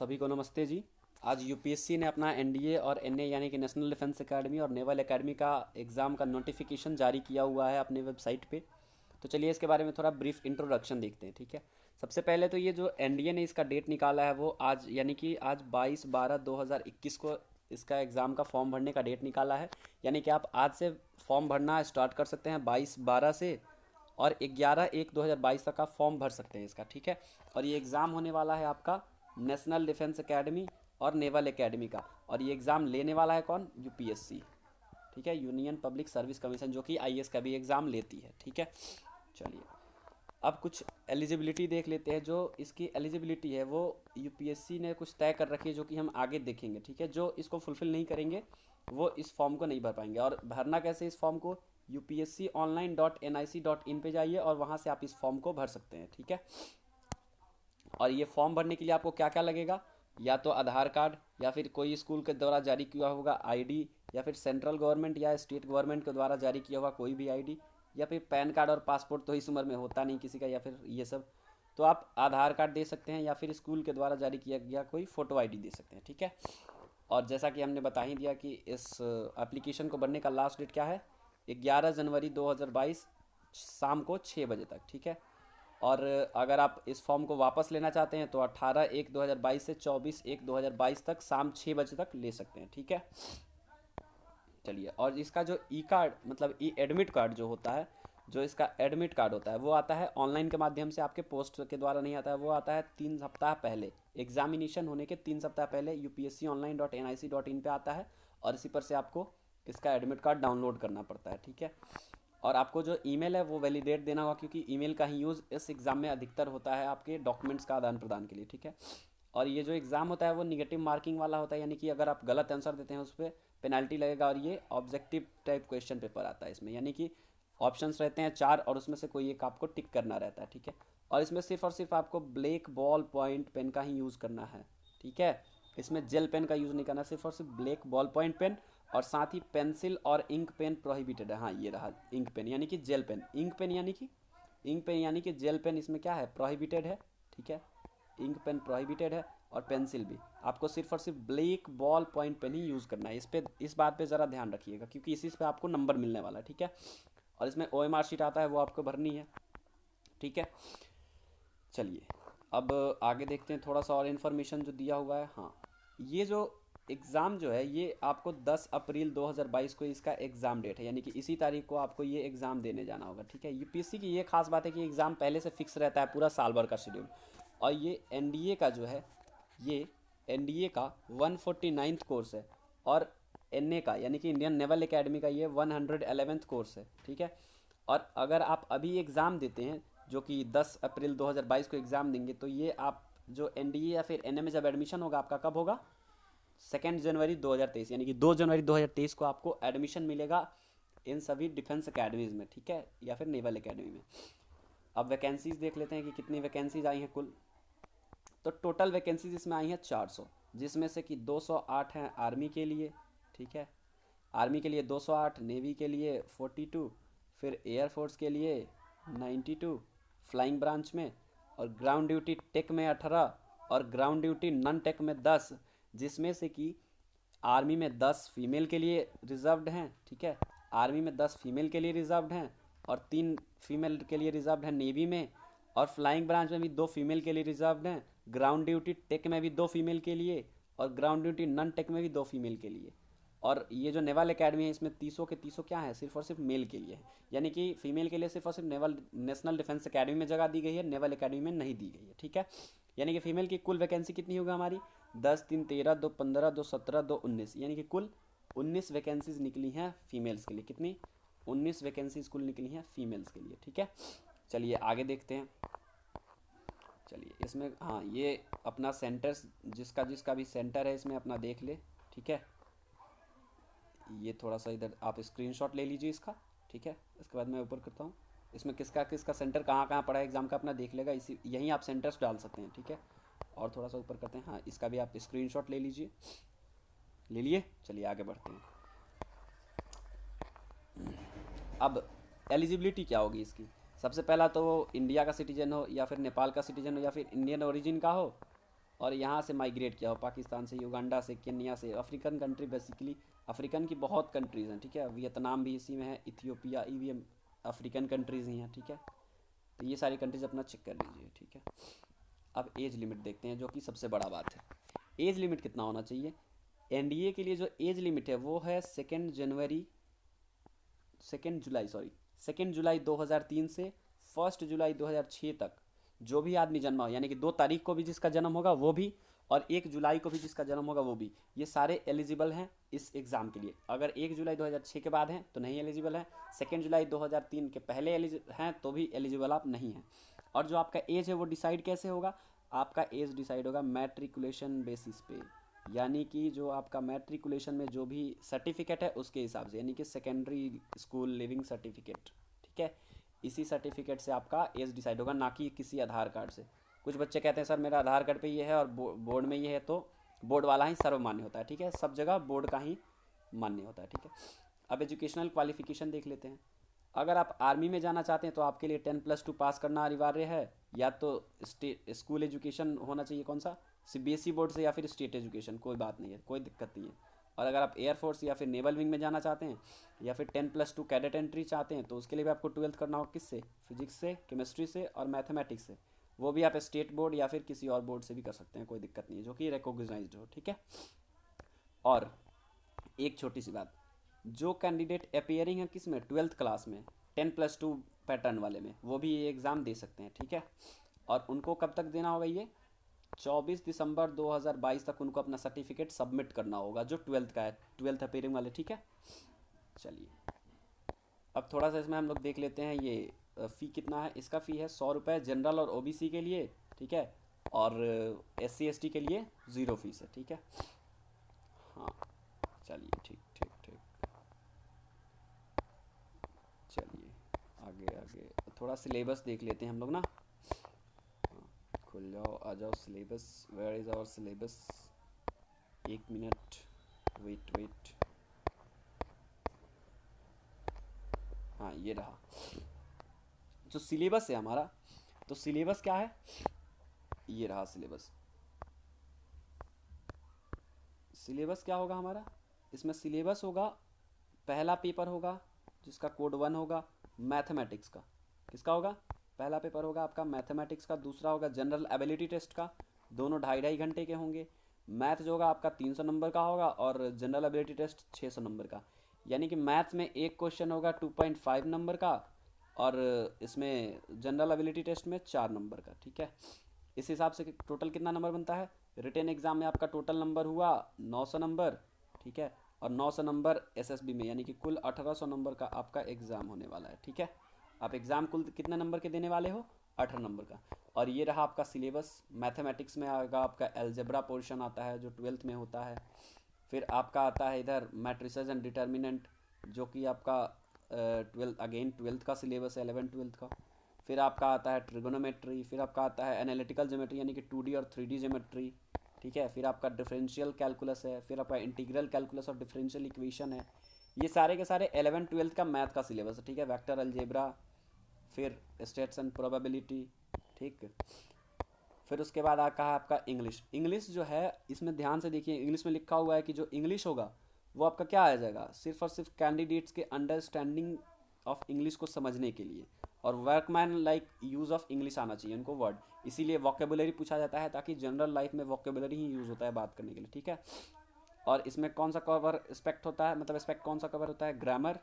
सभी को नमस्ते जी। आज यूपीएससी ने अपना एनडीए और एनए यानी कि नेशनल डिफेंस एकेडमी और नेवल एकेडमी का एग्ज़ाम का नोटिफिकेशन जारी किया हुआ है अपने वेबसाइट पे। तो चलिए इसके बारे में थोड़ा ब्रीफ इंट्रोडक्शन देखते हैं, ठीक है। सबसे पहले तो ये जो एनडीए ने इसका डेट निकाला है वो आज यानी कि आज 22/12/2021 को इसका एग्ज़ाम का फॉर्म भरने का डेट निकाला है। यानी कि आप आज से फॉर्म भरना स्टार्ट कर सकते हैं 22/12 से, और 11/1/2022 तक आप फॉर्म भर सकते हैं इसका, ठीक है। और ये एग्ज़ाम होने वाला है आपका नेशनल डिफेंस एकेडमी और नेवल एकेडमी का। और ये एग्ज़ाम लेने वाला है कौन? यूपीएससी, ठीक है, यूनियन पब्लिक सर्विस कमीशन, जो कि आईएएस का भी एग्ज़ाम लेती है, ठीक है। चलिए अब कुछ एलिजिबिलिटी देख लेते हैं। जो इसकी एलिजिबिलिटी है वो यूपीएससी ने कुछ तय कर रखी है, जो कि हम आगे देखेंगे, ठीक है। जो इसको फुलफ़िल नहीं करेंगे वो इस फॉर्म को नहीं भर पाएंगे। और भरना कैसे इस फॉर्म को? upsconline.nic.in पे जाइए और वहाँ से आप इस फॉर्म को भर सकते हैं, ठीक है। और ये फॉर्म भरने के लिए आपको क्या क्या लगेगा? या तो आधार कार्ड, या फिर कोई स्कूल के द्वारा जारी किया होगा आईडी, या फिर सेंट्रल गवर्नमेंट या स्टेट गवर्नमेंट के द्वारा जारी किया हुआ कोई भी आईडी, या फिर पैन कार्ड और पासपोर्ट तो इस उम्र में होता नहीं किसी का, या फिर ये सब। तो आप आधार कार्ड दे सकते हैं या फिर स्कूल के द्वारा जारी किया गया कोई फ़ोटो आईडी दे सकते हैं, ठीक है। और जैसा कि हमने बता ही दिया कि इस एप्लीकेशन को भरने का लास्ट डेट क्या है? 11 जनवरी 2022 शाम को 6 बजे तक, ठीक है। और अगर आप इस फॉर्म को वापस लेना चाहते हैं तो 18/1/2022 से 24/1/2022 तक शाम 6 बजे तक ले सकते हैं, ठीक है। चलिए, और इसका जो ई कार्ड मतलब ई एडमिट कार्ड जो होता है, जो इसका एडमिट कार्ड होता है वो आता है ऑनलाइन के माध्यम से, आपके पोस्ट के द्वारा नहीं आता है। वो आता है 3 सप्ताह पहले, एग्जामिनेशन होने के 3 सप्ताह पहले upsconline.nic.in पे आता है। और इसी पर से आपको इसका एडमिट कार्ड डाउनलोड करना पड़ता है, ठीक है। और आपको जो ईमेल है वो वैलिडेट देना होगा, क्योंकि ईमेल का ही यूज़ इस एग्ज़ाम में अधिकतर होता है आपके डॉक्यूमेंट्स का आदान प्रदान के लिए, ठीक है। और ये जो एग्ज़ाम होता है वो निगेटिव मार्किंग वाला होता है, यानी कि अगर आप गलत आंसर देते हैं उस पर पेनल्टी लगेगा। और ये ऑब्जेक्टिव टाइप क्वेश्चन पेपर आता है इसमें, यानी कि ऑप्शंस रहते हैं 4 और उसमें से कोई एक आपको टिक करना रहता है, ठीक है। और इसमें सिर्फ और सिर्फ आपको ब्लैक बॉल पॉइंट पेन का ही यूज़ करना है, ठीक है। इसमें जेल पेन का यूज़ नहीं करना, सिर्फ और सिर्फ ब्लैक बॉल पॉइंट पेन। और साथ ही पेंसिल और इंक पेन प्रोहिबिटेड है। हाँ, ये रहा इंक पेन यानी कि जेल पेन। इंक पेन यानी कि जेल पेन इसमें क्या है? प्रोहिबिटेड है, ठीक है। इंक पेन प्रोहिबिटेड है, और पेंसिल भी आपको सिर्फ और सिर्फ ब्लैक बॉल पॉइंट पेन ही यूज़ करना है। इस बात पे ज़रा ध्यान रखिएगा, क्योंकि इसी पे आपको नंबर मिलने वाला है, ठीक है। और इसमें ओएमआर शीट आता है, वो आपको भरनी है, ठीक है। चलिए अब आगे देखते हैं थोड़ा सा और इन्फॉर्मेशन जो दिया हुआ है। हाँ, ये जो एग्ज़ाम जो है ये आपको 10 अप्रैल 2022 को इसका एग्ज़ाम डेट है, यानी कि इसी तारीख को आपको ये एग्ज़ाम देने जाना होगा, ठीक है। यूपीएससी की ये खास बात है कि एग्ज़ाम पहले से फिक्स रहता है, पूरा साल भर का शेड्यूल। और ये एनडीए का जो है, ये एनडीए का 149th कोर्स है। और एनए का यानी कि इंडियन नेवल एकेडमी का ये 111th कोर्स है, ठीक है। और अगर आप अभी एग्ज़ाम देते हैं, जो कि 10 अप्रैल 2022 को एग्ज़ाम देंगे, तो ये आप जो एनडीए या फिर एनए में जब एडमिशन होगा आपका, कब होगा? 2 जनवरी 2023, यानी कि 2 जनवरी 2023 को आपको एडमिशन मिलेगा इन सभी डिफेंस अकेडमीज़ में, ठीक है, या फिर नेवल एकेडमी में। अब वैकेंसीज देख लेते हैं कि कितनी वैकेंसीज आई हैं कुल। तो टोटल वैकेंसीज इसमें आई हैं 400, जिसमें से कि 208 हैं आर्मी के लिए, ठीक है। आर्मी के लिए 208, नेवी के लिए 42, फिर एयरफोर्स के लिए 92 फ्लाइंग ब्रांच में, और ग्राउंड ड्यूटी टेक में 18, और ग्राउंड ड्यूटी नॉन टेक में 10। जिसमें से कि आर्मी में 10 फीमेल के लिए रिजर्व्ड हैं, ठीक है। आर्मी में 10 फीमेल के लिए रिजर्व्ड हैं, और 3 फीमेल के लिए रिजर्व्ड हैं नेवी में। और फ्लाइंग ब्रांच में भी 2 फीमेल के लिए रिजर्व्ड हैं। ग्राउंड ड्यूटी टेक में भी 2 फीमेल के लिए, और ग्राउंड ड्यूटी नॉन टेक में भी 2 फीमेल के लिए। और ये जो नेवल एकेडमी है इसमें 30 के 30 क्या है? सिर्फ और सिर्फ मेल के लिए है, यानी कि फीमेल के लिए सिर्फ और सिर्फ नेशनल डिफेंस एकेडमी में जगह दी गई है, नेवल एकेडमी में नहीं दी गई है, ठीक है। यानी कि फीमेल की कुल वैकेंसी कितनी होगी हमारी? 10 3 13 2 15 2 17 2 19, यानी कि कुल 19 वैकेंसीज निकली हैं फीमेल्स के लिए। कितनी? 19 वैकेंसीज कुल निकली हैं फीमेल्स के लिए, ठीक है। चलिए आगे देखते हैं। चलिए इसमें, हाँ, ये अपना सेंटर्स जिसका जिसका भी सेंटर है इसमें अपना देख ले, ठीक है। ये थोड़ा सा इधर आप स्क्रीनशॉट ले लीजिए इसका, ठीक है। इसके बाद मैं ऊपर करता हूँ। इसमें किसका किसका सेंटर कहाँ कहाँ पड़ा है एग्ज़ाम का अपना देख लेगा, इसी यहीं आप सेंटर्स डाल सकते हैं, ठीक है। और थोड़ा सा ऊपर करते हैं। हाँ, इसका भी आप स्क्रीनशॉट ले लीजिए। ले लिए? चलिए आगे बढ़ते हैं। अब एलिजिबिलिटी क्या होगी इसकी? सबसे पहला तो वो इंडिया का सिटीजन हो, या फिर नेपाल का सिटीजन हो, या फिर इंडियन ओरिजिन का हो, और यहाँ से माइग्रेट किया हो, पाकिस्तान से, युगांडा से, केन्या से, अफ्रीकन कंट्री बेसिकली, अफ्रीकन की बहुत कंट्रीज़ हैं, ठीक है, वियतनाम भी इसी में है, इथियोपिया, ये भी अफ्रीकन कंट्रीज़ ही हैं, ठीक है। तो ये सारी कंट्रीज अपना चेक कर लीजिए, ठीक है। अब एज लिमिट देखते हैं, जो कि सबसे बड़ा बात है। एज लिमिट कितना होना चाहिए? एनडीए के लिए जो एज लिमिट है वो है 2 जुलाई 2003 से 1 जुलाई 2006 तक जो भी आदमी जन्मा हो, यानी कि 2 तारीख को भी जिसका जन्म होगा वो भी, और 1 जुलाई को भी जिसका जन्म होगा वो भी, ये सारे एलिजिबल हैं इस एग्ज़ाम के लिए। अगर 1 जुलाई 2006 के बाद हैं तो नहीं एलिजिबल हैं, 2 जुलाई 2003 के पहले हैं तो भी एलिजिबल आप नहीं हैं। और जो आपका एज है वो डिसाइड कैसे होगा? आपका एज डिसाइड होगा मैट्रिकुलेशन बेसिस पे, यानी कि जो आपका मैट्रिकुलेशन में जो भी सर्टिफिकेट है उसके हिसाब से, यानी कि सेकेंडरी स्कूल लिविंग सर्टिफिकेट, ठीक है, इसी सर्टिफिकेट से आपका एज डिसाइड होगा, ना कि किसी आधार कार्ड से। कुछ बच्चे कहते हैं सर मेरा आधार कार्ड पे ये है और बोर्ड में ये है, तो बोर्ड वाला ही सर्वमान्य होता है, ठीक है, सब जगह बोर्ड का ही मान्य होता है, ठीक है। अब एजुकेशनल क्वालिफिकेशन देख लेते हैं। अगर आप आर्मी में जाना चाहते हैं तो आपके लिए 10+2 पास करना अनिवार्य है, या तो स्कूल एजुकेशन होना चाहिए, कौन सा, सीबीएसई बोर्ड से, या फिर स्टेट एजुकेशन, कोई बात नहीं है, कोई दिक्कत नहीं है। और अगर आप एयरफोर्स या फिर नेवल विंग में जाना चाहते हैं, या फिर 10+2 कैडेट एंट्री चाहते हैं, तो उसके लिए भी आपको 12th करना होगा, किससे, फिजिक्स से, केमिस्ट्री से और मैथमेटिक्स से। वो भी आप स्टेट बोर्ड या फिर किसी और बोर्ड से भी कर सकते हैं, कोई दिक्कत नहीं है, जो कि रिकॉग्नाइज्ड हो, ठीक है। और एक छोटी सी बात, जो कैंडिडेट अपियरिंग है किस में, 12th क्लास में, 10+2 पैटर्न वाले में, वो भी ये एग्ज़ाम दे सकते हैं, ठीक है। और उनको कब तक देना होगा? ये 24 दिसंबर 2022 तक उनको अपना सर्टिफिकेट सबमिट करना होगा, जो 12th का है, 12th अपियरिंग वाले, ठीक है। चलिए अब थोड़ा सा इसमें हम लोग देख लेते हैं, ये फ़ी कितना है। इसका फ़ी है 100 रुपये जनरल और ओबीसी के लिए, ठीक है, और SC ST के लिए 0 फीस है, ठीक है। हाँ चलिए, ठीक ठीक ठीक, चलिए आगे आगे थोड़ा सिलेबस देख लेते हैं हम लोग ना। हाँ, खुल जाओ, आ जाओ syllabus, where is our syllabus, 1 minute, wait wait, हाँ ये रहा जो सिलेबस है हमारा। तो सिलेबस क्या है? ये रहा सिलेबस। सिलेबस क्या होगा हमारा? इसमें सिलेबस होगा, पहला पेपर होगा जिसका कोड 1 होगा मैथमेटिक्स का। किसका होगा? पहला पेपर होगा आपका मैथमेटिक्स का, दूसरा होगा जनरल एबिलिटी टेस्ट का, दोनों 2.5-2.5 घंटे के होंगे। मैथ जो होगा आपका 300 नंबर का होगा, और जनरल एबिलिटी टेस्ट 600 नंबर का। यानी कि मैथ्स में एक क्वेश्चन होगा 2.5 नंबर का, और इसमें जनरल एबिलिटी टेस्ट में 4 नंबर का, ठीक है। इस हिसाब से टोटल कितना नंबर बनता है? रिटेन एग्जाम में आपका टोटल नंबर हुआ 900 नंबर, ठीक है, और 900 नंबर एसएसबी में, यानी कि कुल 1800 नंबर का आपका एग्ज़ाम होने वाला है, ठीक है। आप एग्ज़ाम कुल कितने नंबर के देने वाले हो? 18 नंबर का। और ये रहा आपका सिलेबस। मैथमेटिक्स में आएगा आपका एल्जेब्रा पोर्शन आता है जो 12th में होता है। फिर आपका आता है इधर मैट्रिसेस एंड डिटर्मिनेंट, जो कि आपका 12th का सिलेबस है, 11th 12th का। फिर आपका आता है ट्रिगोनोमेट्री, फिर आपका आता है एनालिटिकल ज्योमेट्री यानी कि 2D और 3D ज्योमेट्री, ठीक है। फिर आपका डिफरेंशियल कैलकुलस है, फिर आपका इंटीग्रल कैलकुलस और डिफरेंशियल इक्वेशन है। ये सारे के सारे 11th 12th का मैथ का सिलेबस है, ठीक है। वेक्टर अलजेब्रा, फिर स्टेट्स एंड प्रोबेबिलिटी, ठीक। फिर उसके बाद आ कहा आपका इंग्लिश। इंग्लिश जो है इसमें ध्यान से देखिए, इंग्लिश में लिखा हुआ है कि जो इंग्लिश होगा वो आपका क्या आ जाएगा, सिर्फ और सिर्फ कैंडिडेट्स के अंडरस्टैंडिंग ऑफ इंग्लिश को समझने के लिए, और workman like use of English आना चाहिए उनको वर्ड। इसीलिए वोकेबुलरी पूछा जाता है, ताकि जनरल लाइफ में वोकेबुलरी ही यूज़ होता है बात करने के लिए, ठीक है। और इसमें कौन सा कवर एस्पेक्ट होता है, मतलब एस्पेक्ट कौन सा कवर होता है? ग्रामर,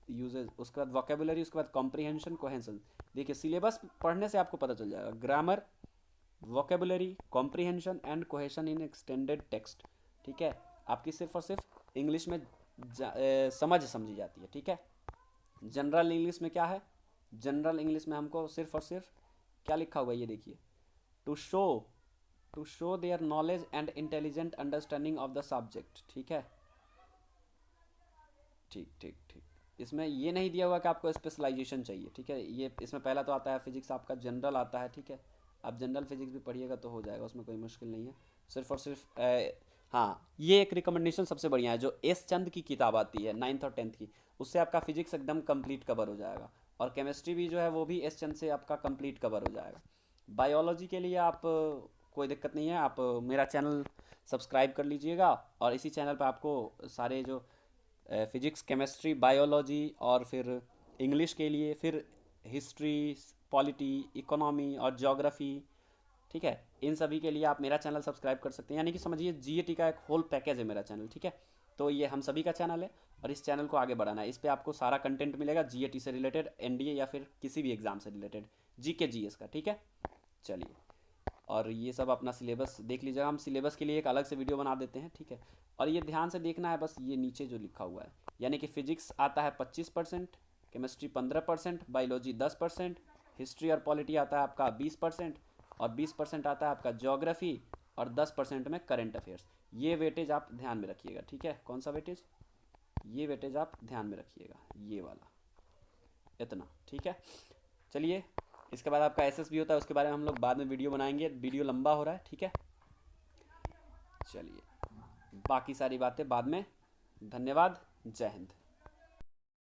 यूजेज, उसके बाद वोकेबुलरी, उसके बाद कॉम्प्रीहेंशन, कोहेंसन। देखिए सिलेबस पढ़ने से आपको पता चल जाएगा, grammar, vocabulary, comprehension and cohesion in extended text, ठीक है। आपकी सिर्फ और सिर्फ इंग्लिश में समझ समझी जाती है, ठीक है। जनरल इंग्लिश में क्या है? जनरल इंग्लिश में हमको सिर्फ और सिर्फ क्या लिखा हुआ है, ये देखिए, to show their knowledge and intelligent understanding of the subject, ठीक है। ठीक ठीक ठीक, इसमें ये नहीं दिया हुआ कि आपको स्पेशलाइजेशन चाहिए, ठीक है। ये इसमें पहला तो आता है फिजिक्स, आपका जनरल आता है, ठीक है। आप जनरल फिजिक्स भी पढ़िएगा तो हो जाएगा, उसमें कोई मुश्किल नहीं है। सिर्फ और सिर्फ हाँ, ये एक रिकमेंडेशन सबसे बढ़िया है, जो एस चंद की किताब आती है 9th और 10th की, उससे आपका फिजिक्स एकदम कंप्लीट कवर हो जाएगा। और केमिस्ट्री भी जो है वो भी एस चंद से आपका कंप्लीट कवर हो जाएगा। बायोलॉजी के लिए आप कोई दिक्कत नहीं है, आप मेरा चैनल सब्सक्राइब कर लीजिएगा, और इसी चैनल पर आपको सारे जो फिजिक्स, केमिस्ट्री, बायोलॉजी, और फिर इंग्लिश के लिए फिर हिस्ट्री, पॉलिटी, इकोनॉमी और ज्योग्राफी, ठीक है, इन सभी के लिए आप मेरा चैनल सब्सक्राइब कर सकते हैं। यानी कि समझिए जीएटी का एक होल पैकेज है मेरा चैनल, ठीक है। तो ये हम सभी का चैनल है, और इस चैनल को आगे बढ़ाना है। इस पे आपको सारा कंटेंट मिलेगा जीएटी से रिलेटेड, एनडीए या फिर किसी भी एग्जाम से रिलेटेड, जीके जीएस का, ठीक है। चलिए, और ये सब अपना सिलेबस देख लीजिएगा, हम सिलेबस के लिए एक अलग से वीडियो बना देते हैं, ठीक है। और ये ध्यान से देखना है बस, ये नीचे जो लिखा हुआ है, यानी कि फिजिक्स आता है 25%, केमिस्ट्री 15%, बायोलॉजी 10%, हिस्ट्री और पॉलिटी आता है आपका 20%, और 20% आता है आपका ज्योग्राफी, और 10% में करंट अफेयर्स। ये वेटेज आप ध्यान में रखिएगा, ठीक है। कौन सा वेटेज? ये वेटेज आप ध्यान में रखिएगा, ये वाला, इतना, ठीक है। चलिए, इसके बाद आपका एसएस भी होता है, उसके बारे में हम लोग बाद में वीडियो बनाएंगे, वीडियो लंबा हो रहा है, ठीक है। चलिए, बाकी सारी बातें बाद में। धन्यवाद, जय हिंद।